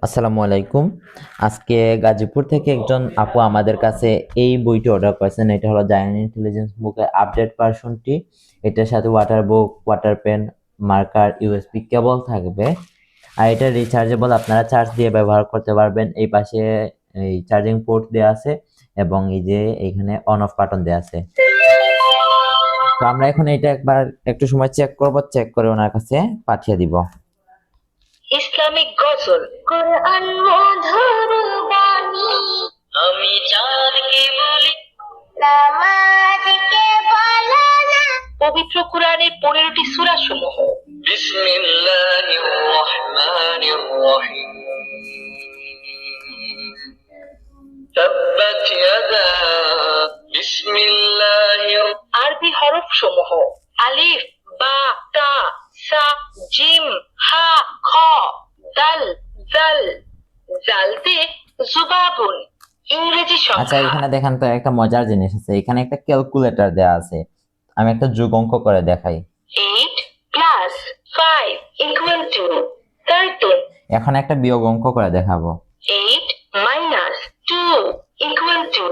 আসসালামু আলাইকুম। আজকে গাজীপুর থেকে একজন আপু আমাদের কাছে এই বইটি অর্ডার করেছেন। এটা হলো জায়ান্ট ইন্টেলিজেন্স বুকের আপডেট ভার্সনটি। এটার সাথে water book, water pen, marker, USB cable থাকবে। আর এটা রিচার্জেবল, আপনারা চার্জ দিয়ে ব্যবহার করতে পারবেন। এই পাশে এই চার্জিং পোর্ট দেওয়া আছে এবং এই যে এইখানে অন অফ বাটন দেওয়া আছে। তো আমরা এখন এটা একবার একটু সময় চেক করব, চেক করে ওনার কাছে পাঠিয়ে দিব। ইসলামিক গজল কোরআন মধুর বাণী আমি চাঁদকে বলি নামাজকে বলো না পবিত্র কোরআনের 15টি সূরা সমূহ বিসমিল্লাহির রহমানির রহিম তাব্বাত ইয়াদা বিসমিল্লাহির আরবি হরফ সমূহ আলিফ বা তা সা জিম হা খ দাল জাল জালতে জুবাবুন ইংরেজি আচ্ছা, সংখ্যা এখানে দেখেন তো একটা মজার জিনিস আছে। এখানে একটা ক্যালকুলেটর দেয়া আছে। আমি একটা যোগ অঙ্ক করে দেখাই। 8 প্লাস 5 ইকুয়াল টু 13 এখন একটা বিয়োগ অঙ্ক করে দেখাবো। 8 মাইনাস 2 ইকুয়াল টু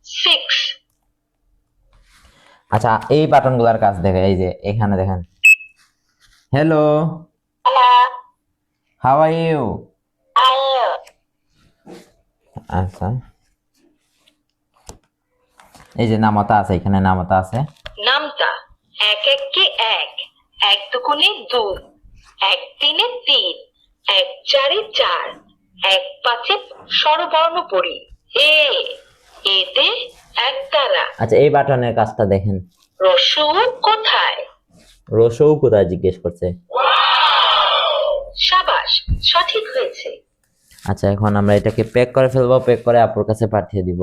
6 আচ্ছা, এই বাটনগুলোর কাজ দেখে, এই যে এখানে দেখেন, হ্যালো, হাউ আর ইউ। আচ্ছা, এই যে নামতা আছে, এখানে নামতা আছে। নামতা এক একে এক এক দুগুণে দুই এক তিনে তিন এক চারে চার এক পাঁচে স্বরবর্ণ পড়ি এতে এক তারা আচ্ছা, এই বাটনের কাজটা দেখেন। রসু কোথায় রসৌ কোথায় জিজ্ঞেস করছে। সাবাস সঠিক হয়েছে আচ্ছা, এখন আমরা এটাকে প্যাক করে ফেলবো, প্যাক করে আপুর কাছে পাঠিয়ে দিব।